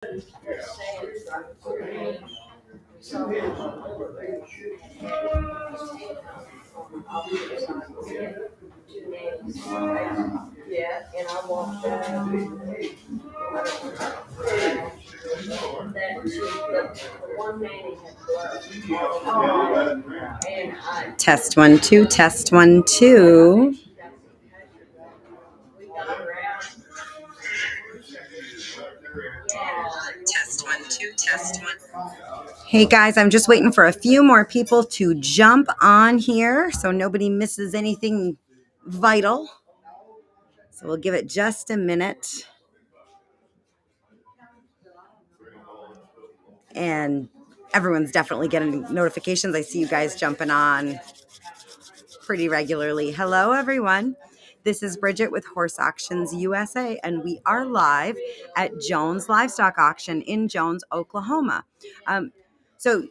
Yeah, and I walked the one man he had blood. And test 1 2, test 1 2. Test 1 2, test 1. Hey guys, I'm just waiting for a few more people to jump on here so nobody misses anything vital. So we'll give it just a minute. And everyone's definitely getting notifications. I see you guys jumping on pretty regularly. Hello, everyone. This is Bridget with Horse Auctions USA, and we are live at Jones Livestock Auction in Jones, Oklahoma. So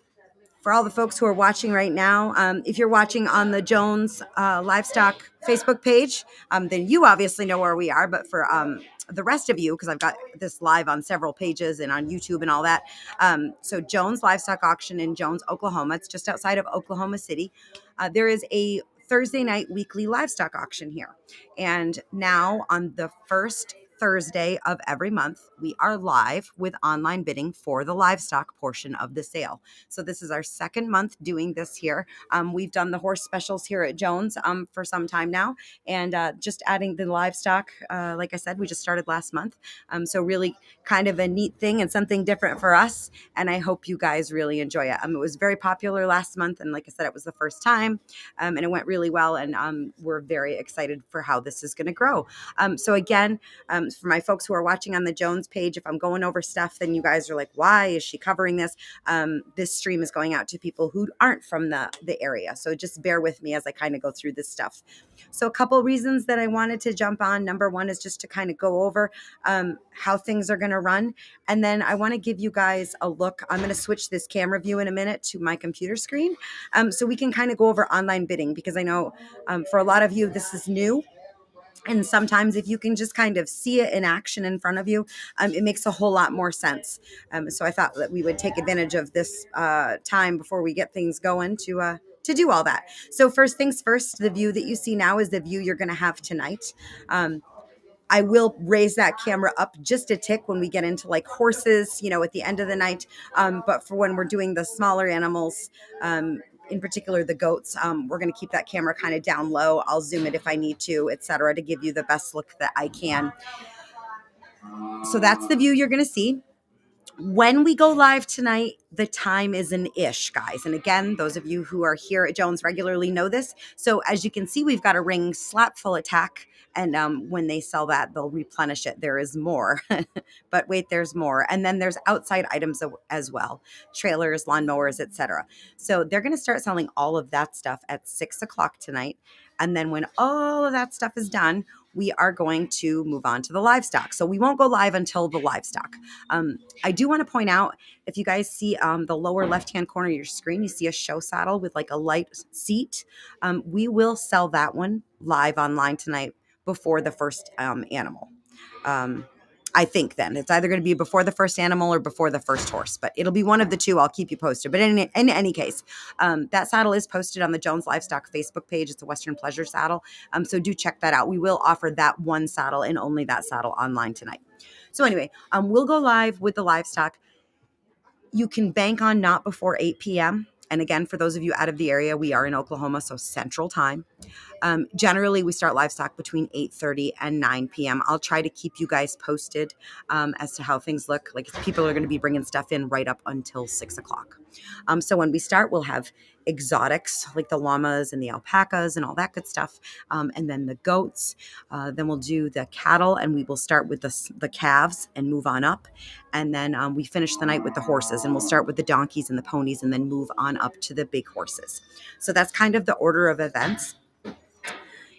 for all the folks who are watching right now, if you're watching on the Jones Livestock Facebook page, then you obviously know where we are. But for the rest of you, because I've got this live on several pages and on YouTube and all that. So Jones Livestock Auction in Jones, Oklahoma. It's just outside of Oklahoma City. There is a Thursday night weekly livestock auction here. And now on the first Thursday of every month, we are live with online bidding for the livestock portion of the sale. So this is our second month doing this here. We've done the horse specials here at Jones for some time now, and just adding the livestock, like I said, we just started last month. So really kind of a neat thing and something different for us, and I hope you guys really enjoy it. It was very popular last month, and like I said, it was the first time, and it went really well, and we're very excited for how this is going to grow. So again, for my folks who are watching on the Jones page, if I'm going over stuff, then you guys are like, why is she covering this? This stream is going out to people who aren't from the area. So just bear with me as I kind of go through this stuff. So a couple reasons that I wanted to jump on. Number one is just to kind of go over how things are going to run. And then I want to give you guys a look. I'm going to switch this camera view in a minute to my computer screen so we can kind of go over online bidding, because I know for a lot of you, this is new. And sometimes if you can just kind of see it in action in front of you, it makes a whole lot more sense. So I thought that we would take advantage of this time before we get things going to do all that. So first things first, the view that you see now is the view you're going to have tonight. I will raise that camera up just a tick when we get into like horses, at the end of the night. But for when we're doing the smaller animals, in particular the goats, we're going to keep that camera kind of down low. I'll zoom it if I need to, etc., to give you the best look that I can. So that's the view you're going to see. When we go live tonight, the time is an ish, guys. And again, those of you who are here at Jones regularly know this. So as you can see, we've got a ring slap full attack. And when they sell that, they'll replenish it. There is more. But wait, there's more. And then there's outside items as well. Trailers, lawnmowers, etc. So they're going to start selling all of that stuff at 6 o'clock tonight. And then when all of that stuff is done, we are going to move on to the livestock. So we won't go live until the livestock. I do want to point out, if you guys see the lower left-hand corner of your screen, you see a show saddle with like a light seat. We will sell that one live online tonight before the first animal. I think then it's either going to be before the first animal or before the first horse, but it'll be one of the two. I'll keep you posted. But in any case, that saddle is posted on the Jones Livestock Facebook page. It's a Western Pleasure saddle. So do check that out. We will offer that one saddle and only that saddle online tonight. So anyway, we'll go live with the livestock. You can bank on not before 8 p.m. And again, for those of you out of the area, we are in Oklahoma, so Central Time. Generally, we start livestock between 8:30 and 9 p.m. I'll try to keep you guys posted as to how things look. Like people are going to be bringing stuff in right up until 6 o'clock. So when we start, we'll have exotics like the llamas and the alpacas and all that good stuff. And then the goats. Then we'll do the cattle, and we will start with the calves and move on up. And then we finish the night with the horses, and we'll start with the donkeys and the ponies and then move on up to the big horses. So that's kind of the order of events.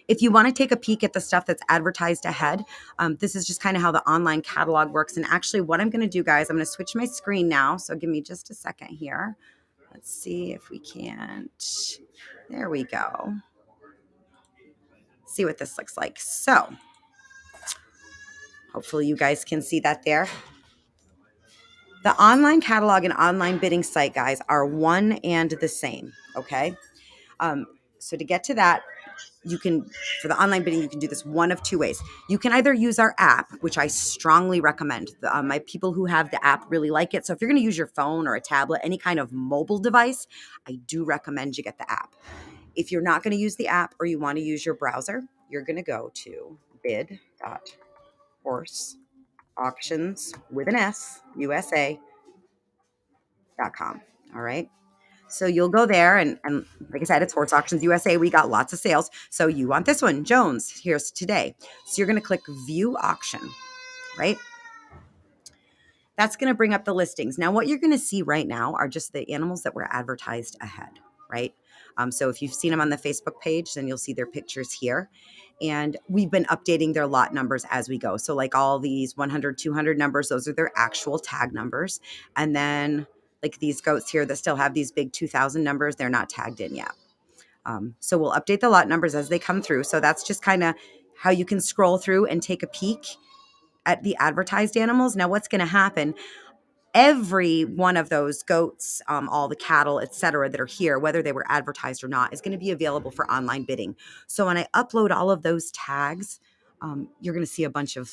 If you want to take a peek at the stuff that's advertised ahead, this is just kind of how the online catalog works. And actually what I'm going to do, guys, I'm going to switch my screen now. So give me just a second here. Let's see if we can't. There we go. See what this looks like. So hopefully you guys can see that there. The online catalog and online bidding site, guys, are one and the same. Okay. Um, so to get to that, you can, for the online bidding, you can do this one of two ways. You can either use our app, which I strongly recommend. My people who have the app really like it. So if you're going to use your phone or a tablet, any kind of mobile device, I do recommend you get the app. If you're not going to use the app or you want to use your browser, you're going to go to bid.horseauctions with an S, USA.com. All right. So you'll go there and like I said, it's Horse Auctions USA. We got lots of sales. So you want this one, Jones, here's today. So you're going to click view auction, right? That's going to bring up the listings. Now, what you're going to see right now are just the animals that were advertised ahead, right? So if you've seen them on the Facebook page, then you'll see their pictures here. And we've been updating their lot numbers as we go. So like all these 100, 200 numbers, those are their actual tag numbers. And then like these goats here that still have these big 2000 numbers, they're not tagged in yet. So we'll update the lot numbers as they come through. So that's just kind of how you can scroll through and take a peek at the advertised animals. Now, what's going to happen? Every one of those goats, all the cattle, et cetera, that are here, whether they were advertised or not, is going to be available for online bidding. So when I upload all of those tags, you're going to see a bunch of,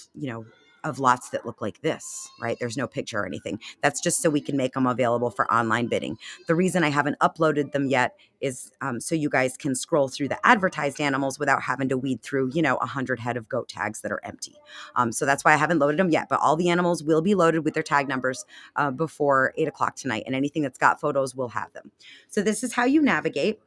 of lots that look like this, right? There's no picture or anything. That's just so we can make them available for online bidding. The reason I haven't uploaded them yet is so you guys can scroll through the advertised animals without having to weed through, 100 head of goat tags that are empty. So that's why I haven't loaded them yet, but all the animals will be loaded with their tag numbers before 8 o'clock tonight, and anything that's got photos will have them. So this is how you navigate.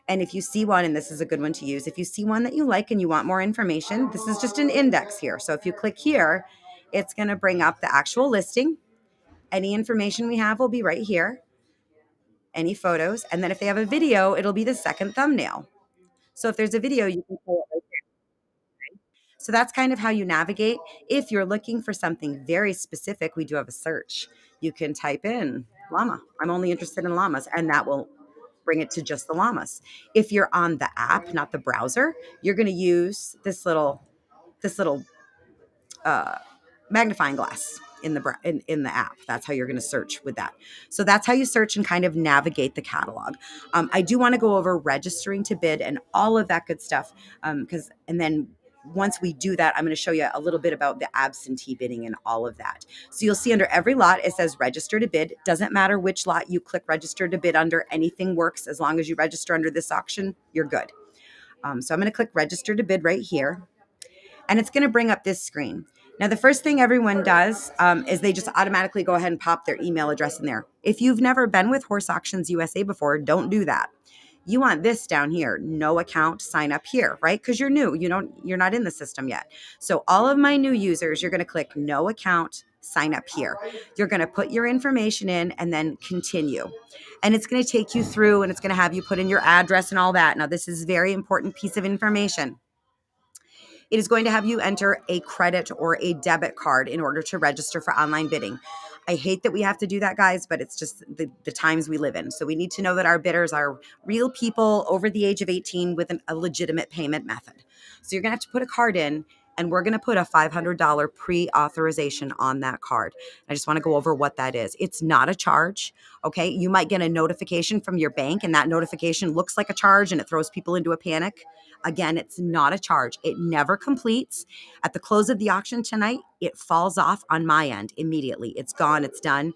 And if you see one, and this is a good one to use, if you see one that you like and you want more information, this is just an index here. So if you click here, it's going to bring up the actual listing. Any information we have will be right here, any photos. And then if they have a video, it'll be the second thumbnail. So if there's a video, you can play it right. So that's kind of how you navigate. If you're looking for something very specific, we do have a search. You can type in llama. I'm only interested in llamas, and that will bring it to just the llamas. If you're on the app, not the browser, you're going to use this little uh, magnifying glass in the app. That's how you're going to search with that. So that's how you search and kind of navigate the catalog. I do want to go over registering to bid and all of that good stuff, and then once we do that, I'm going to show you a little bit about the absentee bidding and all of that. So you'll see under every lot, it says register to bid. Doesn't matter which lot you click register to bid under, anything works. As long as you register under this auction, you're good. So I'm going to click register to bid right here, and it's going to bring up this screen. Now, the first thing everyone does is they just automatically go ahead and pop their email address in there. If you've never been with Horse Auctions USA before, don't do that. You want this down here, no account, sign up here, right? Because you're new, you're not in the system yet. So all of my new users, you're going to click no account, sign up here. You're going to put your information in and then continue. And it's going to take you through and it's going to have you put in your address and all that. Now, this is a very important piece of information. It is going to have you enter a credit or a debit card in order to register for online bidding. I hate that we have to do that, guys, but it's just the times we live in. So we need to know that our bidders are real people over the age of 18 with a legitimate payment method. So you're going to have to put a card in, and we're going to put a $500 pre-authorization on that card. I just want to go over what that is. It's not a charge, okay? You might get a notification from your bank, and that notification looks like a charge, and it throws people into a panic. Again, it's not a charge. It never completes. At the close of the auction tonight, it falls off on my end immediately. It's gone, it's done,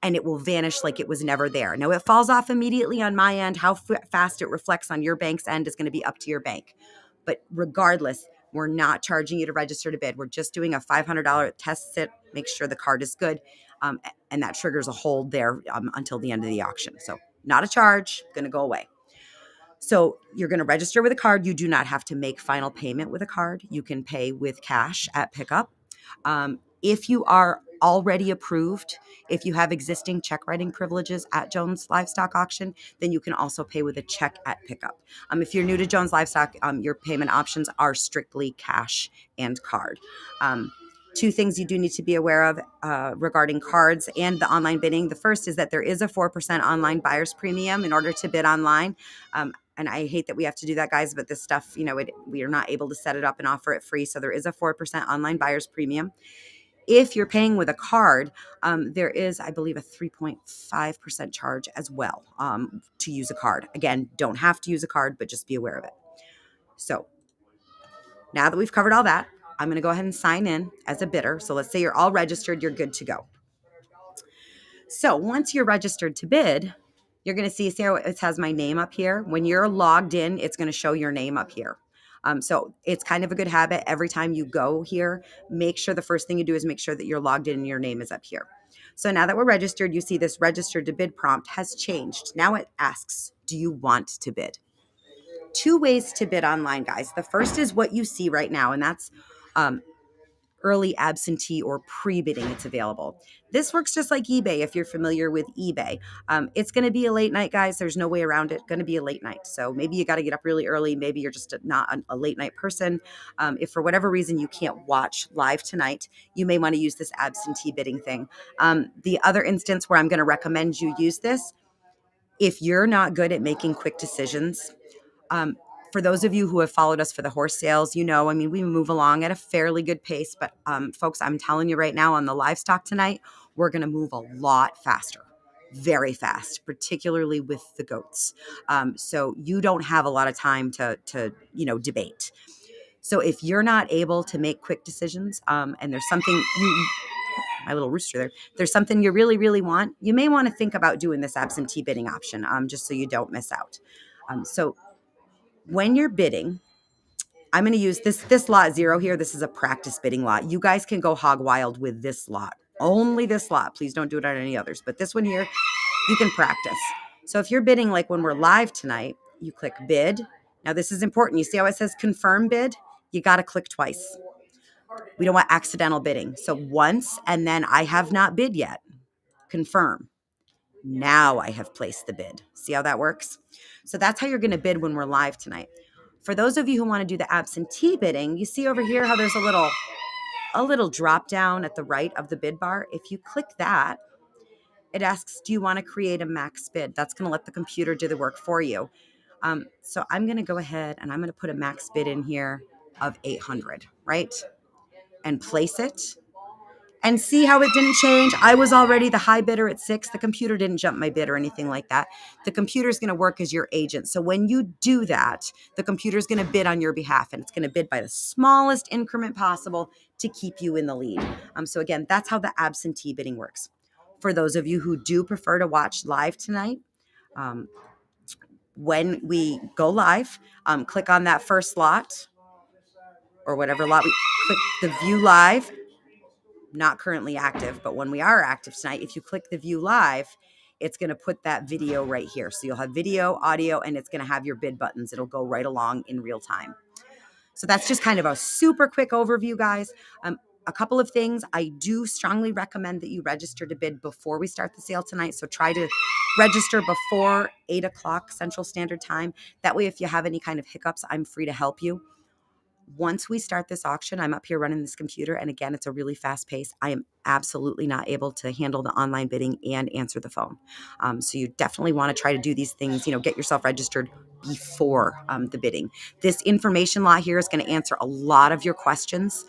and it will vanish like it was never there. Now, it falls off immediately on my end. How fast it reflects on your bank's end is going to be up to your bank. But regardless, we're not charging you to register to bid. We're just doing a $500 test sit, make sure the card is good, and that triggers a hold there until the end of the auction. So not a charge, going to go away. So you're going to register with a card. You do not have to make final payment with a card. You can pay with cash at pickup. If you are already approved, if you have existing check writing privileges at Jones Livestock Auction, then you can also pay with a check at pickup. If you're new to Jones Livestock, your payment options are strictly cash and card. Two things you do need to be aware of regarding cards and the online bidding. The first is that there is a 4% online buyer's premium in order to bid online. And I hate that we have to do that, guys, but this stuff, we are not able to set it up and offer it free. So there is a 4% online buyer's premium. If you're paying with a card, there is, I believe, a 3.5% charge as well to use a card. Again, don't have to use a card, but just be aware of it. So now that we've covered all that, I'm going to go ahead and sign in as a bidder. So let's say you're all registered, you're good to go. So once you're registered to bid, you're going to see how it has my name up here. When you're logged in, it's going to show your name up here. So it's kind of a good habit. Every time you go here, make sure the first thing you do is make sure that you're logged in and your name is up here. So now that we're registered, you see this registered to bid prompt has changed. Now it asks, do you want to bid? Two ways to bid online, guys. The first is what you see right now, and that's early absentee or pre-bidding. It's available. This works just like eBay if you're familiar with eBay. It's going to be a late night, guys. There's no way around it. Going to be a late night. So maybe you got to get up really early. Maybe you're just not a late night person. If for whatever reason you can't watch live tonight, you may want to use this absentee bidding thing. The other instance where I'm going to recommend you use this, if you're not good at making quick decisions, for those of you who have followed us for the horse sales, we move along at a fairly good pace. But folks, I'm telling you right now on the livestock tonight, we're going to move a lot faster, very fast, particularly with the goats. So you don't have a lot of time to debate. So if you're not able to make quick decisions and there's something my little rooster there's something you really, really want, you may want to think about doing this absentee bidding option just so you don't miss out. So when you're bidding, I'm going to use this lot 0 here. This is a practice bidding lot. You guys can go hog wild with this lot. Only this lot. Please don't do it on any others. But this one here, you can practice. So if you're bidding like when we're live tonight, you click bid. Now this is important. You see how it says confirm bid? You got to click twice. We don't want accidental bidding. So once, and then I have not bid yet. Confirm. Now I have placed the bid. See how that works? So that's how you're going to bid when we're live tonight. For those of you who want to do the absentee bidding, you see over here how there's a little drop down at the right of the bid bar. If you click that, it asks, do you want to create a max bid? That's going to let the computer do the work for you. So I'm going to go ahead and I'm going to put a max bid in here of 800, right? And place it. And see how it didn't change? I was already the high bidder at 6. The computer didn't jump my bid or anything like that. The computer is going to work as your agent. So when you do that, the computer is going to bid on your behalf, and it's going to bid by the smallest increment possible to keep you in the lead. So again, that's how the absentee bidding works. For those of you who do prefer to watch live tonight, when we go live, click on that first lot or whatever lot. We click the view live. Not currently active, but when we are active tonight, if you click the view live, it's going to put that video right here. So you'll have video, audio, and it's going to have your bid buttons. It'll go right along in real time. So that's just kind of a super quick overview, guys. A couple of things. I do strongly recommend that you register to bid before we start the sale tonight. So try to register before 8 o'clock Central Standard Time. That way, if you have any kind of hiccups, I'm free to help you. Once we start this auction, I'm up here running this computer. And again, it's a really fast pace. I am absolutely not able to handle the online bidding and answer the phone. So you definitely want to try to do these things, get yourself registered before the bidding. This information lot here is going to answer a lot of your questions.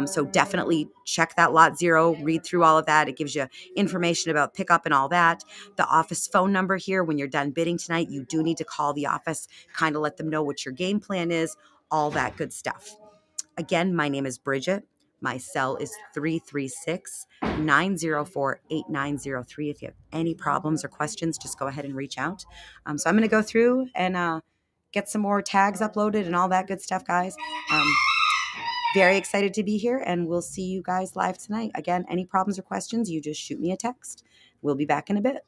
So definitely check that lot 0, read through all of that. It gives you information about pickup and all that. The office phone number here, when you're done bidding tonight, you do need to call the office, kind of let them know what your game plan is, all that good stuff. Again, my name is Bridget. My cell is 336-904-8903. If you have any problems or questions, just go ahead and reach out. So I'm going to go through and get some more tags uploaded and all that good stuff, guys. Very excited to be here, and we'll see you guys live tonight. Again, any problems or questions, you just shoot me a text. We'll be back in a bit.